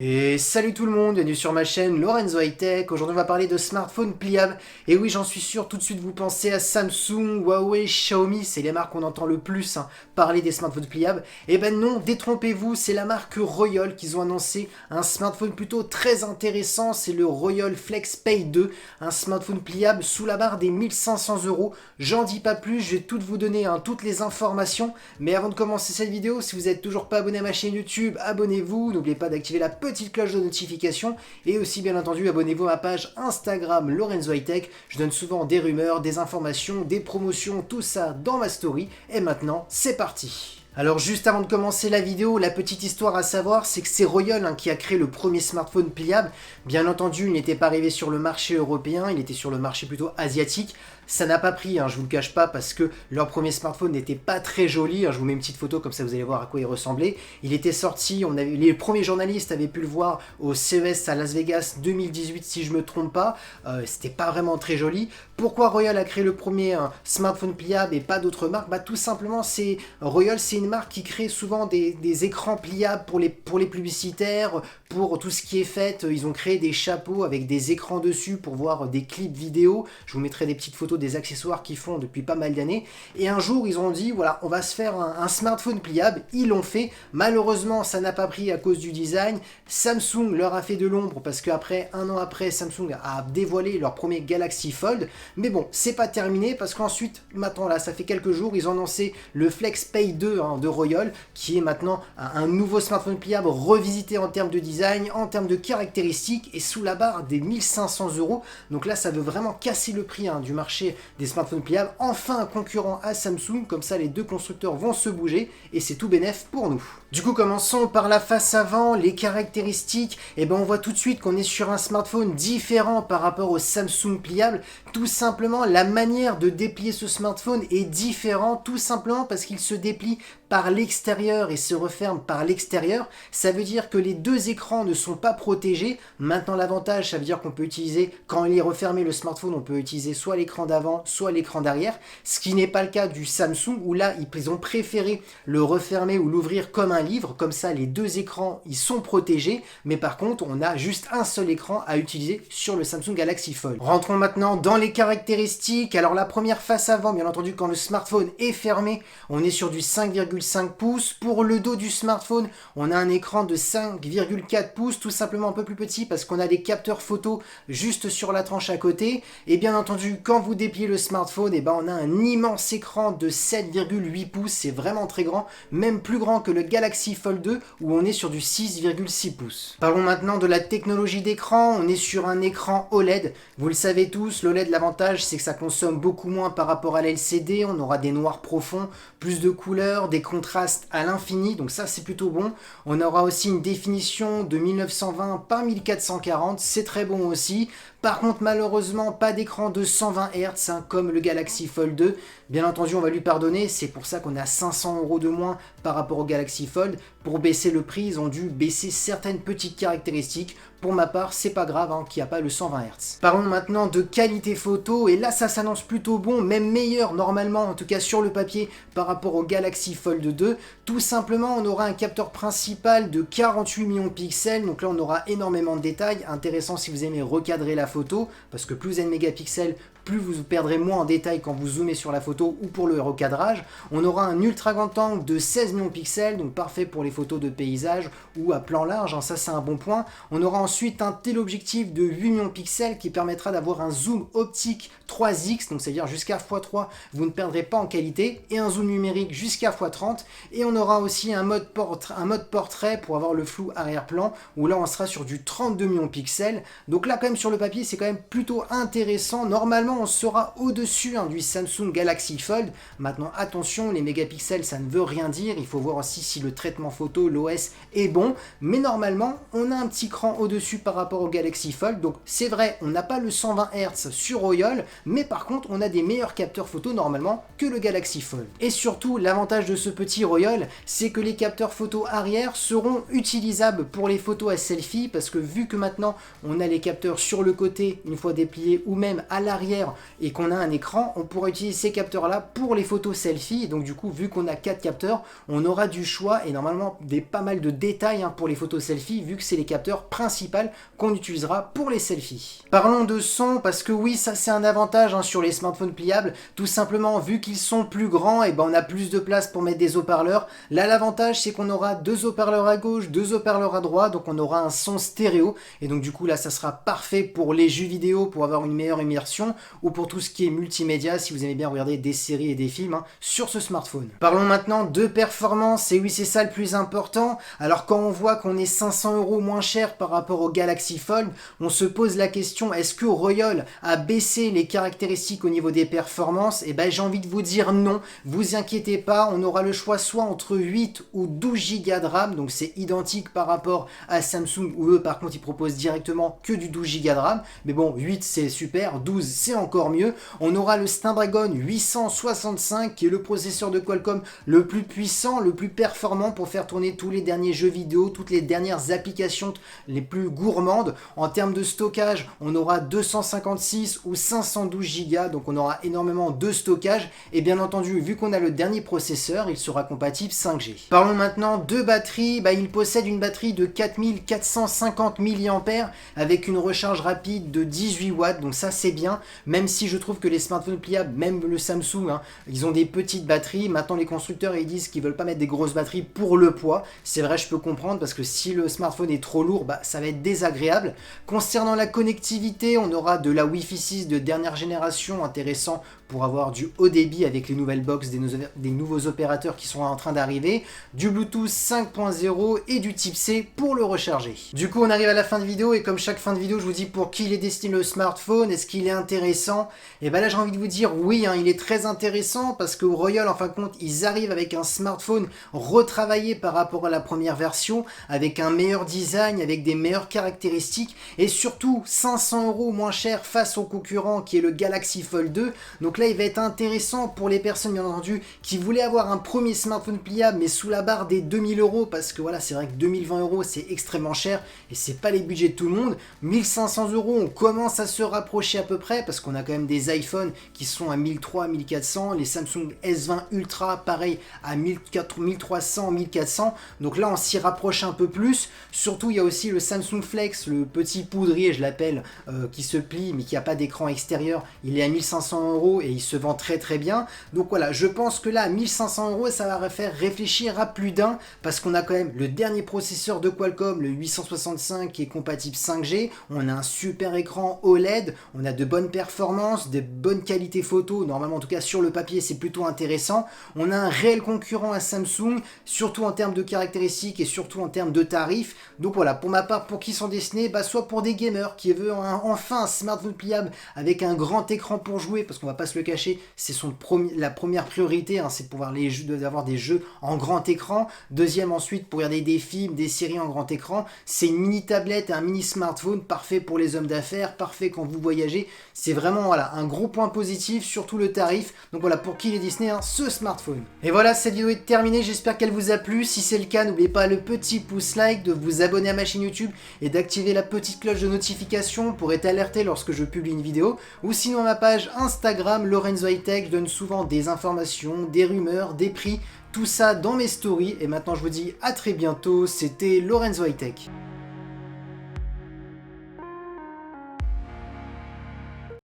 Et salut tout le monde, bienvenue sur ma chaîne Lorenzo High Tech. Aujourd'hui on va parler de smartphones pliables. Et oui, j'en suis sûr, tout de suite vous pensez à Samsung, Huawei, Xiaomi, c'est les marques qu'on entend le plus parler des smartphones pliables. Et ben non, détrompez-vous, c'est la marque Royole qu'ils ont annoncé un smartphone plutôt très intéressant, c'est le Royole Flex Pay 2, un smartphone pliable sous la barre des 1500 €. J'en dis pas plus, je vais tout vous donner, toutes les informations. Mais avant de commencer cette vidéo, si vous n'êtes toujours pas abonné à ma chaîne YouTube, abonnez-vous, n'oubliez pas d'activer la petite cloche de notification et aussi bien entendu abonnez-vous à ma page Instagram Lorenzo High Tech. Je donne souvent des rumeurs, des informations, des promotions, tout ça dans ma story. Et maintenant, c'est parti. Alors juste avant de commencer la vidéo, la petite histoire à savoir, c'est que c'est Royole qui a créé le premier smartphone pliable. Bien entendu, il n'était pas arrivé sur le marché européen, il était sur le marché plutôt asiatique. Ça n'a pas pris, je vous le cache pas, parce que leur premier smartphone n'était pas très joli. Je vous mets une petite photo, comme ça vous allez voir à quoi il ressemblait. Il était sorti, les premiers journalistes avaient pu le voir au CES à Las Vegas 2018, si je me trompe pas. C'était pas vraiment très joli. Pourquoi Royole a créé le premier smartphone pliable et pas d'autres marques? Tout simplement, Royole, c'est une marque qui crée souvent des écrans pliables pour les publicitaires, pour tout ce qui est fait. Ils ont créé des chapeaux avec des écrans dessus pour voir des clips vidéo. Je vous mettrai des petites photos des accessoires qu'ils font depuis pas mal d'années. Et un jour, ils ont dit, voilà, on va se faire un smartphone pliable. Ils l'ont fait. Malheureusement, ça n'a pas pris à cause du design. Samsung leur a fait de l'ombre parce qu'après, un an après, Samsung a dévoilé leur premier Galaxy Fold. Mais bon, c'est pas terminé parce qu'ensuite, maintenant là, ça fait quelques jours, ils ont annoncé le Flex Pay 2 de Royole, qui est maintenant un nouveau smartphone pliable revisité en termes de design, en termes de caractéristiques et sous la barre des 1500 €. Donc là, ça veut vraiment casser le prix du marché des smartphones pliables. Enfin, un concurrent à Samsung, comme ça les deux constructeurs vont se bouger et c'est tout bénef pour nous. Du coup, commençons par la face avant, les caractéristiques. Et on voit tout de suite qu'on est sur un smartphone différent par rapport au Samsung pliable. Tout simplement, la manière de déplier ce smartphone est différente, tout simplement parce qu'il se déplie par l'extérieur et se referme par l'extérieur. Ça veut dire que les deux écrans ne sont pas protégés. Maintenant, l'avantage, ça veut dire qu'on peut utiliser, quand il est refermé le smartphone, on peut utiliser soit l'écran d'avant, soit l'écran d'arrière. Ce qui n'est pas le cas du Samsung, où là, ils ont préféré le refermer ou l'ouvrir comme un livre. Comme ça, les deux écrans, ils sont protégés. Mais par contre, on a juste un seul écran à utiliser sur le Samsung Galaxy Fold. Rentrons maintenant dans les caractéristiques. Alors, la première face avant, bien entendu, quand le smartphone est fermé, on est sur du 5,5 pouces. Pour le dos du smartphone, on a un écran de 5,4 pouces, tout simplement un peu plus petit parce qu'on a des capteurs photo juste sur la tranche à côté. Et bien entendu, quand vous dépliez le smartphone, on a un immense écran de 7,8 pouces, c'est vraiment très grand, même plus grand que le Galaxy Fold 2 où on est sur du 6,6 pouces. Parlons maintenant de la technologie d'écran, on est sur un écran OLED. Vous le savez tous, l'OLED, l'avantage c'est que ça consomme beaucoup moins par rapport à l'LCD, on aura des noirs profonds, plus de couleurs, des contrastes à l'infini, donc ça c'est plutôt bon. On aura aussi une définition de 1920 par 1440, c'est très bon aussi. Par contre, malheureusement, pas d'écran de 120 Hz comme le Galaxy Fold 2. Bien entendu, on va lui pardonner, c'est pour ça qu'on a 500 € de moins par rapport au Galaxy Fold. Pour baisser le prix, ils ont dû baisser certaines petites caractéristiques. Pour ma part, c'est pas grave qu'il n'y a pas le 120 Hz. Parlons maintenant de qualité photo, et là ça s'annonce plutôt bon, même meilleur normalement, en tout cas sur le papier, par rapport au Galaxy Fold 2. Tout simplement, on aura un capteur principal de 48 millions de pixels, donc là on aura énormément de détails, intéressant si vous aimez recadrer la photo, parce que plus vous avez de mégapixels, plus vous perdrez moins en détail quand vous zoomez sur la photo ou pour le recadrage. On aura un ultra grand angle de 16 millions de pixels, donc parfait pour les photos de paysage ou à plan large, ça c'est un bon point. On aura ensuite un téléobjectif de 8 millions de pixels qui permettra d'avoir un zoom optique 3x, donc c'est-à-dire jusqu'à x3, vous ne perdrez pas en qualité, et un zoom numérique jusqu'à x30, et on aura aussi un mode portrait pour avoir le flou arrière-plan, où là on sera sur du 32 millions de pixels, donc là quand même sur le papier c'est quand même plutôt intéressant. Normalement on sera au-dessus du Samsung Galaxy Fold. Maintenant attention, les mégapixels ça ne veut rien dire, il faut voir aussi si le traitement photo, l'OS est bon, mais normalement on a un petit cran au-dessus dessus par rapport au Galaxy Fold. Donc c'est vrai, on n'a pas le 120 Hz sur Royol, mais par contre on a des meilleurs capteurs photo normalement que le Galaxy Fold. Et surtout, l'avantage de ce petit Royol, c'est que les capteurs photo arrière seront utilisables pour les photos à selfie, parce que vu que maintenant on a les capteurs sur le côté une fois dépliés ou même à l'arrière et qu'on a un écran, on pourra utiliser ces capteurs là pour les photos selfie. Et donc du coup, vu qu'on a 4 capteurs, on aura du choix et normalement pas mal de détails pour les photos selfie, vu que c'est les capteurs principaux qu'on utilisera pour les selfies. Parlons de son, parce que oui, ça c'est un avantage sur les smartphones pliables, tout simplement vu qu'ils sont plus grands, et on a plus de place pour mettre des haut-parleurs. Là l'avantage c'est qu'on aura 2 haut-parleurs à gauche, 2 haut-parleurs à droite, donc on aura un son stéréo, et donc du coup là ça sera parfait pour les jeux vidéo, pour avoir une meilleure immersion, ou pour tout ce qui est multimédia, si vous aimez bien regarder des séries et des films sur ce smartphone. Parlons maintenant de performance, et oui c'est ça le plus important. Alors quand on voit qu'on est 500 € moins cher par rapport au Galaxy Fold, on se pose la question, est-ce que Royol a baissé les caractéristiques au niveau des performances? Et j'ai envie de vous dire non, vous inquiétez pas, on aura le choix soit entre 8 ou 12 Go de RAM, donc c'est identique par rapport à Samsung, où eux par contre ils proposent directement que du 12 Go de RAM, mais bon 8 c'est super, 12 c'est encore mieux. On aura le Snapdragon 865 qui est le processeur de Qualcomm le plus puissant, le plus performant pour faire tourner tous les derniers jeux vidéo, toutes les dernières applications les plus gourmandes. En termes de stockage, on aura 256 ou 512 Go, donc on aura énormément de stockage, et bien entendu, vu qu'on a le dernier processeur, il sera compatible 5G. Parlons maintenant de batterie. Il possède une batterie de 4450 mAh avec une recharge rapide de 18 watts, donc ça c'est bien, même si je trouve que les smartphones pliables, même le Samsung, ils ont des petites batteries. Maintenant les constructeurs ils disent qu'ils veulent pas mettre des grosses batteries pour le poids. C'est vrai, je peux comprendre, parce que si le smartphone est trop lourd, ça va être désagréable. Concernant la connectivité, on aura de la Wi-Fi 6 de dernière génération, intéressant pour avoir du haut débit avec les nouvelles box des nouveaux opérateurs qui sont en train d'arriver, du Bluetooth 5.0 et du type C pour le recharger. Du coup on arrive à la fin de vidéo, et comme chaque fin de vidéo je vous dis pour qui il est destiné le smartphone, est-ce qu'il est intéressant? Et là j'ai envie de vous dire oui, il est très intéressant, parce que Royol en fin de compte ils arrivent avec un smartphone retravaillé par rapport à la première version, avec un meilleur design, avec des meilleures caractéristiques, et surtout 500 € moins cher face au concurrent qui est le Galaxy Fold 2. Donc là il va être intéressant pour les personnes bien entendu qui voulaient avoir un premier smartphone pliable mais sous la barre des 2000 €, parce que voilà c'est vrai que 2020 € c'est extrêmement cher et c'est pas les budgets de tout le monde. 1500 € on commence à se rapprocher à peu près, parce qu'on a quand même des iPhones qui sont à 1300, 1400, les Samsung S20 Ultra pareil à 1300, 1400, donc là on s'y rapproche un peu plus. Surtout il y a aussi le Samsung Flex, le petit poudrier je l'appelle, qui se plie mais qui n'a pas d'écran extérieur, il est à 1500 € et il se vend très très bien. Donc voilà, je pense que là à 1500 € ça va faire réfléchir à plus d'un, parce qu'on a quand même le dernier processeur de Qualcomm, le 865 qui est compatible 5G, on a un super écran OLED, on a de bonnes performances, de bonnes qualités photo, normalement en tout cas sur le papier c'est plutôt intéressant. On a un réel concurrent à Samsung, surtout en termes de caractéristiques et surtout en termes de tarifs. Donc voilà, pour ma part, pour qui sont destinés, soit pour des gamers qui veulent enfin un smartphone pliable avec un grand écran pour jouer, parce qu'on va pas se le cacher, c'est la première priorité, c'est de pouvoir d'avoir des jeux en grand écran. Deuxième ensuite, pour regarder des films, des séries en grand écran. C'est une mini tablette et un mini smartphone, parfait pour les hommes d'affaires, parfait quand vous voyagez. C'est vraiment un gros point positif, surtout le tarif. Donc voilà, pour qui il est Disney, ce smartphone. Et voilà, cette vidéo est terminée, j'espère qu'elle vous a plu. Si c'est le cas, n'oubliez pas le petit pouce like, de vous abonner à ma chaîne YouTube et d'activer la petite cloche de notification pour être alerté lorsque je publie une vidéo. Ou sinon à ma page Instagram, Lorenzo High Tech, je donne souvent des informations, des rumeurs, des prix, tout ça dans mes stories. Et maintenant je vous dis à très bientôt, c'était Lorenzo High Tech.